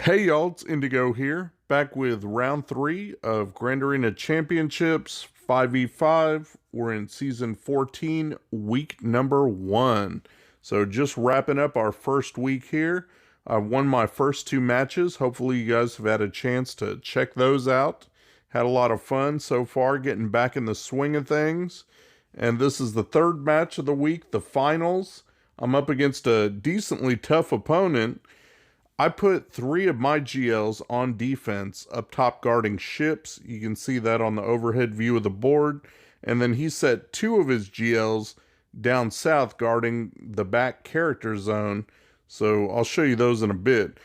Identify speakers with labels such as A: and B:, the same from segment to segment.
A: Hey y'all, it's Indigo here, back with round 3 of Grand Arena Championships 5v5. We're in season 14, week number 1. So just wrapping up our first week here. I won my first 2 matches. Hopefully you guys have had a chance to check those out. Had a lot of fun so far getting back in the swing of things. And this is the third match of the week, the finals. I'm up against a decently tough opponent. I put 3 of my GLs on defense up top guarding ships. You can see that on the overhead view of the board. And then he set 2 of his GLs down south guarding the back character zone. So I'll show you those in a bit.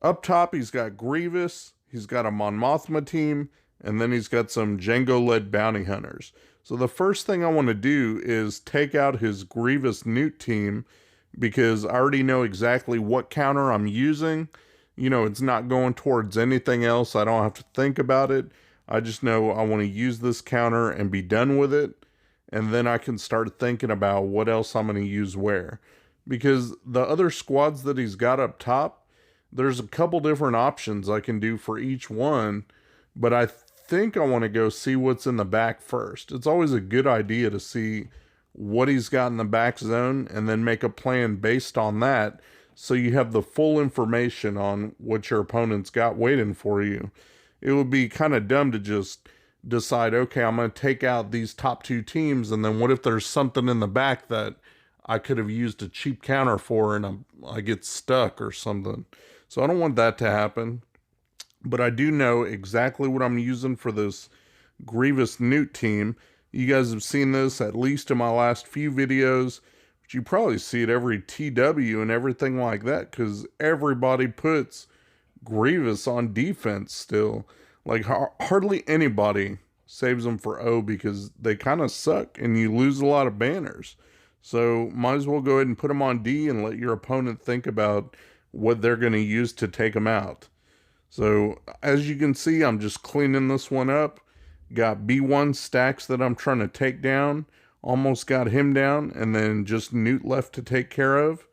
A: Up top, he's got Grievous. He's got a Mon Mothma team. And then he's got some Django-led bounty hunters. So the first thing I want to do is take out his Grievous Newt team, because I already know exactly what counter I'm using. You know, it's not going towards anything else. I don't have to think about it. I just know I want to use this counter and be done with it. And then I can start thinking about what else I'm going to use where. Because the other squads that he's got up top, there's a couple different options I can do for each one. But I think I want to go see what's in the back first. It's always a good idea to see what he's got in the back zone and then make a plan based on that, so you have the full information on what your opponent's got waiting for you. It would be kind of dumb to just decide, okay, I'm going to take out these top 2 teams, and then what if there's something in the back that I could have used a cheap counter for and I get stuck or something. So I don't want that to happen. But I do know exactly what I'm using for this Grievous Newt team. You guys have seen this at least in my last few videos, but you probably see it every TW and everything like that, because everybody puts Grievous on defense still. Like, hardly anybody saves them for O, because they kind of suck and you lose a lot of banners. So might as well go ahead and put them on D and let your opponent think about what they're going to use to take them out. So as you can see, I'm just cleaning this one up. Got B1 stacks that I'm trying to take down. Almost got him down, and then just Newt left to take care of.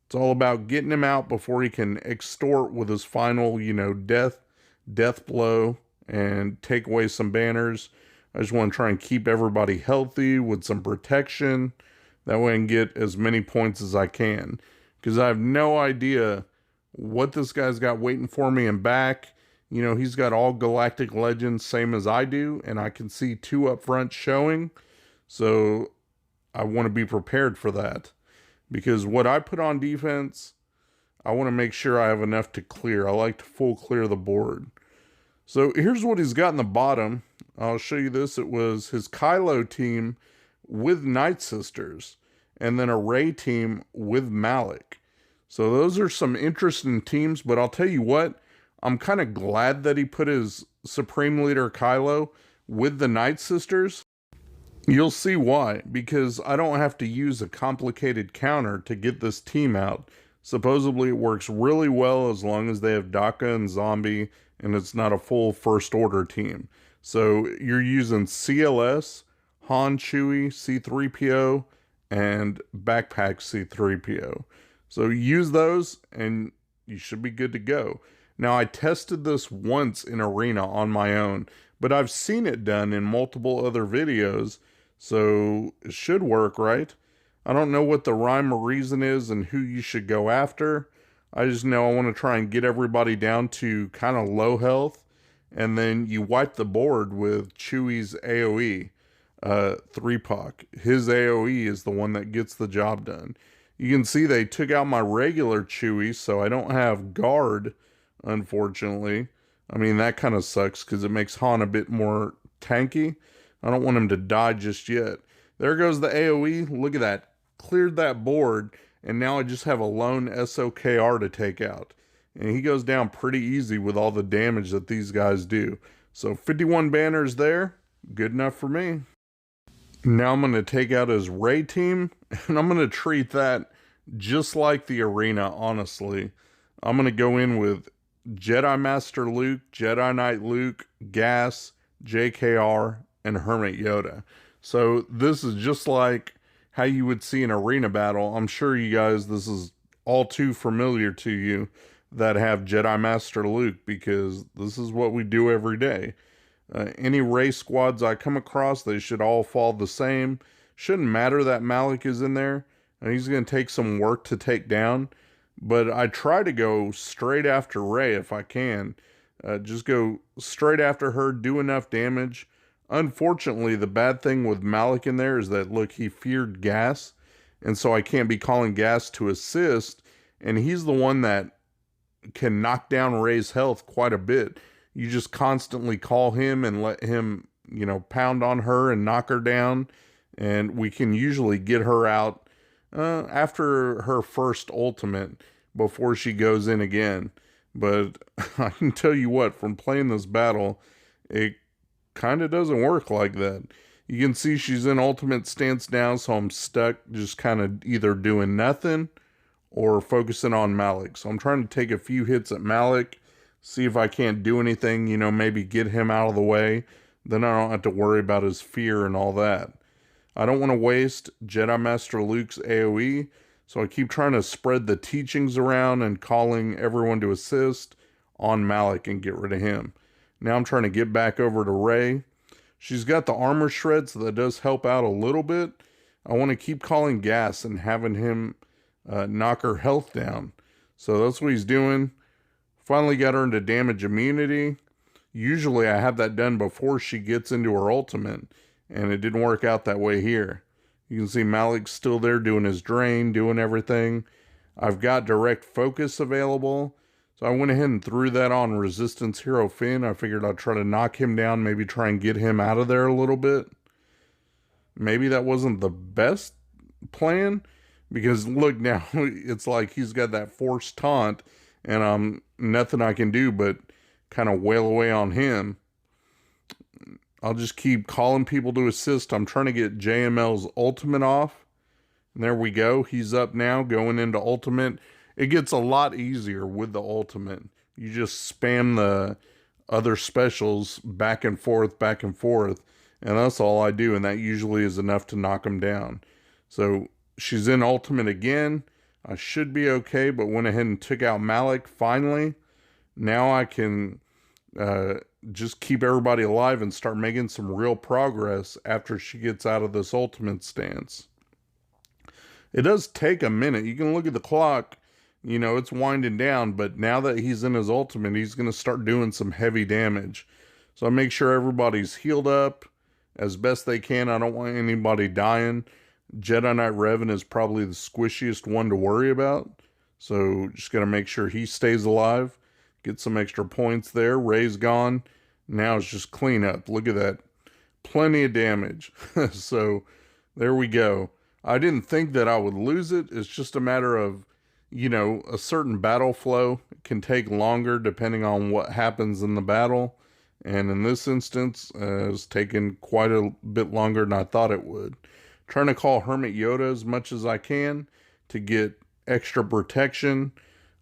A: It's all about getting him out before he can extort with his final, death blow and take away some banners. I just want to try and keep everybody healthy with some protection. That way I can get as many points as I can. Because I have no idea what this guy's got waiting for me in back. You know, he's got all Galactic Legends, same as I do, and I can see 2 up front showing. So I want to be prepared for that. Because what I put on defense, I want to make sure I have enough to clear. I like to full clear the board. So here's what he's got in the bottom. I'll show you this. It was his Kylo team with Night Sisters, and then a Rey team with Malik. So those are some interesting teams, but I'll tell you what, I'm kind of glad that he put his Supreme Leader Kylo with the Night Sisters. You'll see why, because I don't have to use a complicated counter to get this team out. Supposedly it works really well as long as they have DACA and Zombie, and it's not a full First Order team. So you're using CLS, Han Chewie, C-3PO, and Backpack C-3PO. So use those and you should be good to go. Now, I tested this once in Arena on my own, but I've seen it done in multiple other videos, so it should work, right? I don't know what the rhyme or reason is and who you should go after. I just know I want to try and get everybody down to kind of low health, and then you wipe the board with Chewie's AoE, 3-Pac. His AoE is the one that gets the job done. You can see they took out my regular Chewie, so I don't have guard, unfortunately. I mean, that kind of sucks because it makes Han a bit more tanky. I don't want him to die just yet. There goes the AoE. Look at that. Cleared that board, and now I just have a lone SOKR to take out. And he goes down pretty easy with all the damage that these guys do. So 51 banners there. Good enough for me. Now I'm going to take out his Rey team, and I'm going to treat that just like the Arena, honestly. I'm going to go in with Jedi Master Luke, Jedi Knight Luke, Gas, JKR, and Hermit Yoda. So this is just like how you would see an Arena battle. I'm sure you guys, this is all too familiar to you. that have Jedi Master Luke, because this is what we do every day. Any race squads I come across, they should all fall the same. Shouldn't matter that Malik is in there, and he's going to take some work to take down. But I try to go straight after Rey if I can. Just go straight after her, do enough damage. Unfortunately, the bad thing with Malik in there is that, look, he feared gas, and so I can't be calling gas to assist, and he's the one that can knock down Rey's health quite a bit. You just constantly call him and let him, pound on her and knock her down, and we can usually get her out after her first ultimate before she goes in again. But I can tell you what, from playing this battle, it kind of doesn't work like that. You can see she's in ultimate stance now, so I'm stuck just kind of either doing nothing or focusing on Malik. So I'm trying to take a few hits at Malik, see if I can't do anything, maybe get him out of the way. Then I don't have to worry about his fear and all that. I don't want to waste Jedi Master Luke's AoE, so I keep trying to spread the teachings around and calling everyone to assist on Malik and get rid of him. Now I'm trying to get back over to Rey. She's got the armor shred, so that does help out a little bit. I want to keep calling gas and having him knock her health down. So that's what he's doing. Finally got her into damage immunity. Usually I have that done before she gets into her ultimate, and it didn't work out that way here. You can see Malik's still there doing his drain, doing everything. I've got direct focus available, so I went ahead and threw that on Resistance Hero Finn. I figured I'd try to knock him down, maybe try and get him out of there a little bit. Maybe that wasn't the best plan, because look now, it's like he's got that forced taunt, and nothing I can do but kind of wail away on him. I'll just keep calling people to assist. I'm trying to get JML's ultimate off. And there we go. He's up now, going into ultimate. It gets a lot easier with the ultimate. You just spam the other specials back and forth, and that's all I do, and that usually is enough to knock him down. So she's in ultimate again. I should be okay, but went ahead and took out Malik finally. Now I can just keep everybody alive and start making some real progress after she gets out of this ultimate stance. It does take a minute. You can look at the clock, it's winding down, but now that he's in his ultimate, he's going to start doing some heavy damage. So I make sure everybody's healed up as best they can. I don't want anybody dying. Jedi Knight Revan is probably the squishiest one to worry about. So just got to make sure he stays alive. Get some extra points there. Rey's gone. Now it's just clean up. Look at that. Plenty of damage. So there we go. I didn't think that I would lose it. It's just a matter of, a certain battle flow can take longer depending on what happens in the battle. And in this instance, it's taken quite a bit longer than I thought it would. Trying to call Hermit Yoda as much as I can to get extra protection.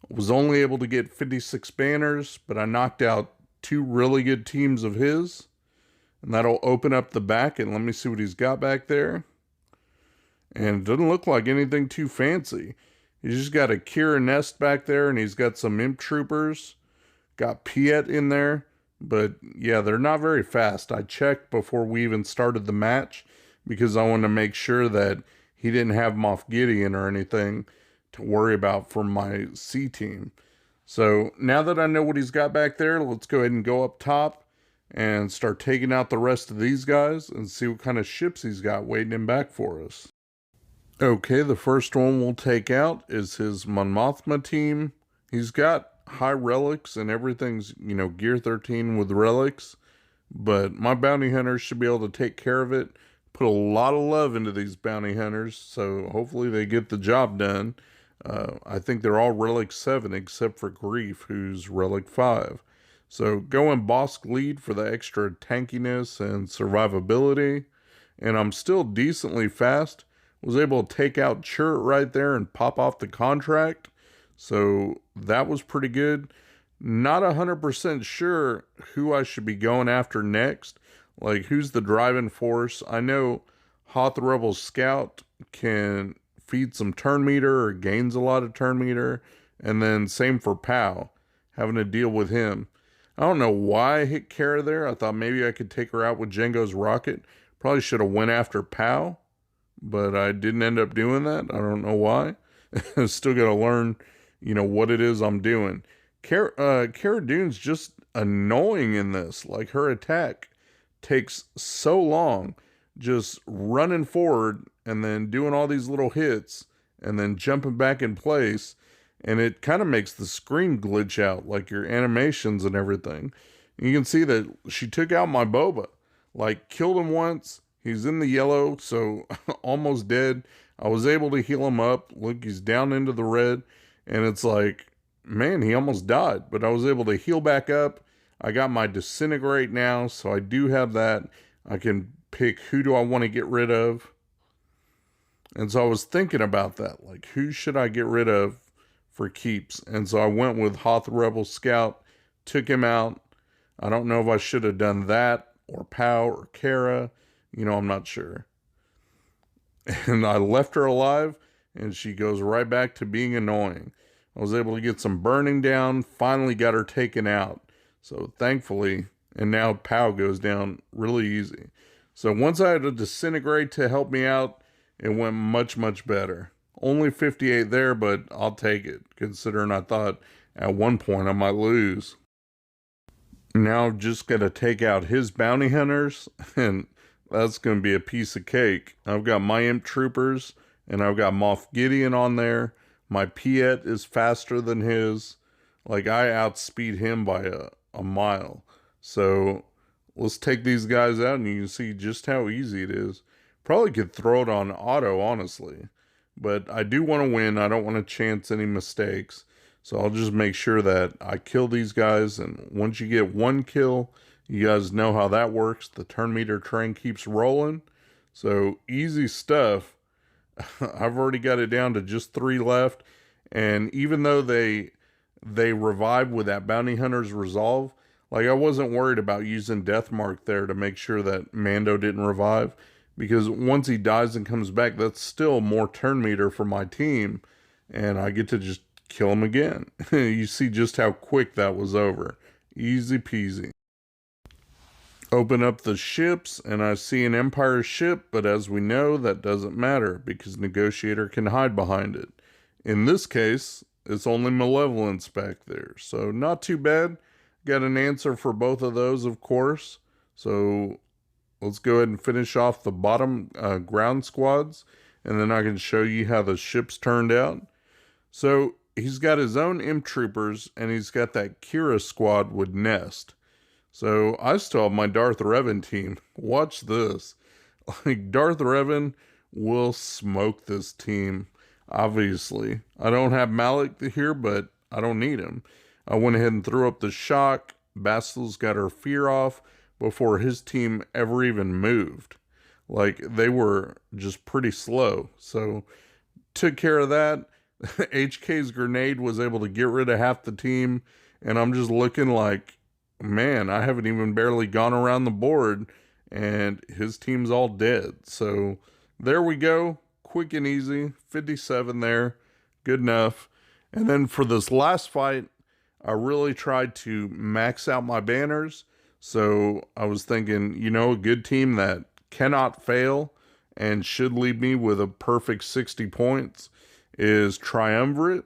A: Was only able to get 56 banners, but I knocked out 2 really good teams of his. And that'll open up the back, and let me see what he's got back there. And it doesn't look like anything too fancy. He's just got a Kira Nest back there, and he's got some Imp Troopers. Got Piet in there. But yeah, they're not very fast. I checked before we even started the match, because I wanted to make sure that he didn't have Moff Gideon or anything to worry about for my C team. So now that I know what he's got back there, let's go ahead and go up top and start taking out the rest of these guys and see what kind of ships he's got waiting him back for us. Okay, the first one we'll take out is his Mon Mothma team. He's got high relics and everything's, gear 13 with relics, but my bounty hunters should be able to take care of it. Put a lot of love into these bounty hunters, so hopefully they get the job done. I think they're all Relic 7 except for Grief, who's Relic 5. So going Bosk lead for the extra tankiness and survivability. And I'm still decently fast. Was able to take out Chirrut right there and pop off the contract. So that was pretty good. Not 100% sure who I should be going after next. Like, who's the driving force? I know Hoth Rebel Scout can feed some turn meter or gains a lot of turn meter. And then same for Pow, having to deal with him. I don't know why I hit Kara there. I thought maybe I could take her out with Django's rocket. Probably should have went after Pow, but I didn't end up doing that. I don't know why. Still got to learn, what it is I'm doing. Cara Dune's just annoying in this. Like, her attack takes so long, just running forward and then doing all these little hits and then jumping back in place. And it kind of makes the screen glitch out, like your animations and everything. You can see that she took out my Boba. Like, killed him once. He's in the yellow, so almost dead. I was able to heal him up. Look, he's down into the red. And it's like, man, he almost died. But I was able to heal back up. I got my Disintegrate now, so I do have that. I can pick who do I want to get rid of. And so I was thinking about that. Like, who should I get rid of for keeps? And so I went with Hoth Rebel Scout. Took him out. I don't know if I should have done that, or Pow, or Kara. I'm not sure. And I left her alive, and she goes right back to being annoying. I was able to get some burning down, finally got her taken out. So thankfully, and now Pow goes down really easy. So once I had a Disintegrate to help me out, it went much, much better. Only 58 there, but I'll take it, considering I thought at one point I might lose. Now I've just got to take out his bounty hunters, and that's going to be a piece of cake. I've got my Imp Troopers, and I've got Moff Gideon on there. My Piet is faster than his. Like, I outspeed him by a mile. So let's take these guys out, and you can see just how easy it is. Probably could throw it on auto, honestly. But I do want to win. I don't want to chance any mistakes. So I'll just make sure that I kill these guys. And once you get one kill, you guys know how that works. The turn meter train keeps rolling. So easy stuff. I've already got it down to just 3 left. And even though they revive with that bounty hunter's resolve, like, I wasn't worried about using Death Mark there to make sure that Mando didn't revive. Because once he dies and comes back, that's still more turn meter for my team. And I get to just kill him again. You see just how quick that was over. Easy peasy. Open up the ships, and I see an Empire ship, but as we know, that doesn't matter, because Negotiator can hide behind it. In this case, it's only Malevolence back there, so not too bad. Got an answer for both of those, of course. So let's go ahead and finish off the bottom ground squads, and then I can show you how the ships turned out. So he's got his own Imp Troopers, and he's got that Kira squad with Nest. So I still have my Darth Revan team. Watch this. Like, Darth Revan will smoke this team, obviously. I don't have Malik here, but I don't need him. I went ahead and threw up the shock. Bastil's got her fear off before his team ever even moved. Like, they were just pretty slow. So took care of that. HK's grenade was able to get rid of half the team. And I'm just looking like, man, I haven't even barely gone around the board, and his team's all dead. So there we go. Quick and easy. 57 there. Good enough. And then for this last fight, I really tried to max out my banners. So I was thinking, a good team that cannot fail and should leave me with a perfect 60 points is Triumvirate.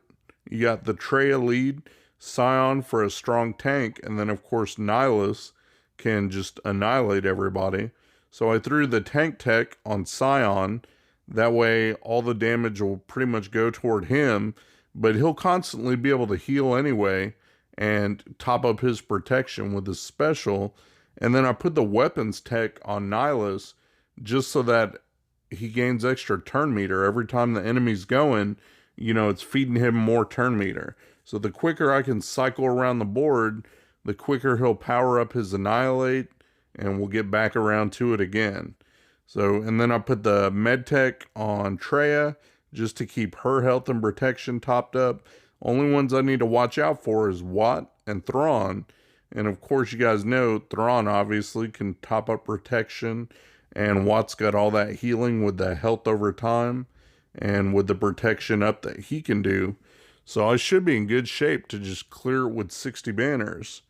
A: You got the Traya lead, Scion for a strong tank, and then of course Nihilus can just annihilate everybody. So I threw the tank tech on Scion. That way all the damage will pretty much go toward him, but he'll constantly be able to heal anyway and top up his protection with his special. And then I put the weapons tech on Nihilus just so that he gains extra turn meter. Every time the enemy's going, it's feeding him more turn meter. So the quicker I can cycle around the board, the quicker he'll power up his Annihilate, and we'll get back around to it again. So, and then I put the Medtech on Traya just to keep her health and protection topped up. Only ones I need to watch out for is Watt and Thrawn. And of course, you guys know Thrawn obviously can top up protection, and Watt's got all that healing with the health over time and with the protection up that he can do. So I should be in good shape to just clear it with 60 banners.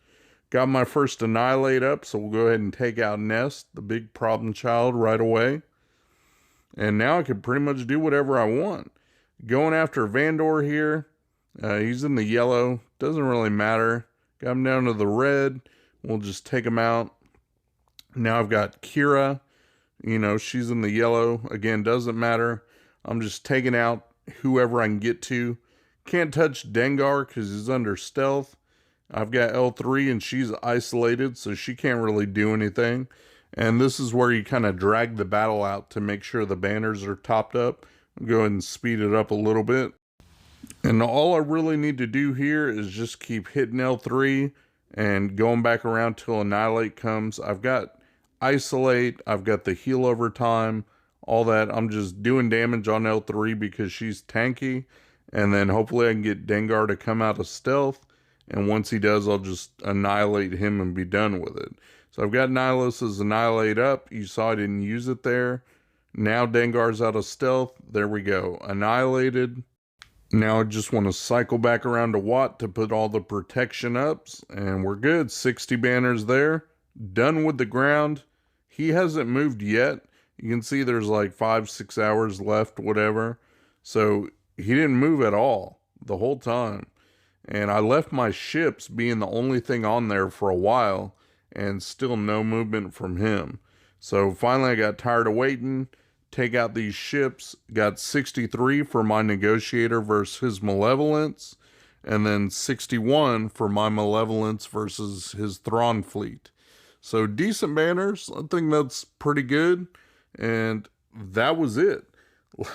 A: Got my first Annihilate up, so we'll go ahead and take out Nest, the big problem child, right away. And now I can pretty much do whatever I want. Going after Vandor here. He's in the yellow. Doesn't really matter. Got him down to the red. We'll just take him out. Now I've got Kira. You know, she's in the yellow. Again, doesn't matter. I'm just taking out whoever I can get to. Can't touch Dengar because he's under stealth. I've got L3 and she's isolated, so she can't really do anything. And this is where you kind of drag the battle out to make sure the banners are topped up. I'll go ahead and speed it up a little bit. And all I really need to do here is just keep hitting L3 and going back around till Annihilate comes. I've got Isolate, I've got the heal over time, all that. I'm just doing damage on L3 because she's tanky. And then hopefully I can get Dengar to come out of stealth. And once he does, I'll just annihilate him and be done with it. So I've got Nihilus's Annihilate up. You saw I didn't use it there. Now Dengar's out of stealth. There we go. Annihilated. Now I just want to cycle back around to Watt to put all the protection ups. And we're good. 60 banners there. Done with the ground. He hasn't moved yet. You can see there's like 5-6 hours left, whatever. So he didn't move at all the whole time. And I left my ships being the only thing on there for a while and still no movement from him. So finally I got tired of waiting, take out these ships, got 63 for my Negotiator versus his Malevolence, and then 61 for my Malevolence versus his Thrawn fleet. So decent banners, I think that's pretty good, and that was it.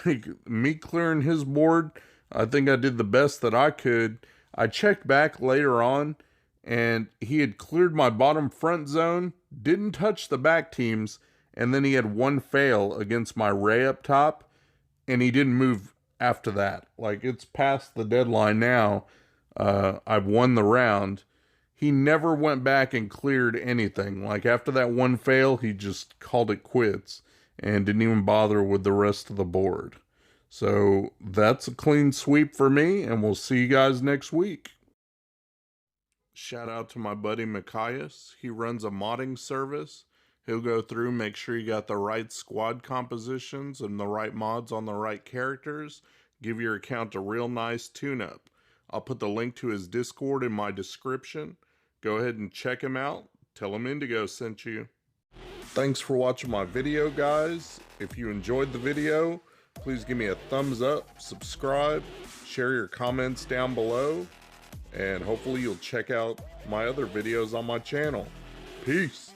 A: Like, me clearing his board, I think I did the best that I could. I checked back later on, and he had cleared my bottom front zone, didn't touch the back teams, and then he had one fail against my Ray up top, and he didn't move after that. Like, it's past the deadline now. I've won the round. He never went back and cleared anything. Like, after that one fail, he just called it quits and didn't even bother with the rest of the board. So that's a clean sweep for me, and we'll see you guys next week. Shout out to my buddy Mikayas. He runs a modding service. He'll go through, make sure you got the right squad compositions and the right mods on the right characters. Give your account a real nice tune-up. I'll put the link to his Discord in my description. Go ahead and check him out. Tell him Indigo sent you. Thanks for watching my video, guys. If you enjoyed the video, please give me a thumbs up, subscribe, share your comments down below, and hopefully you'll check out my other videos on my channel. Peace.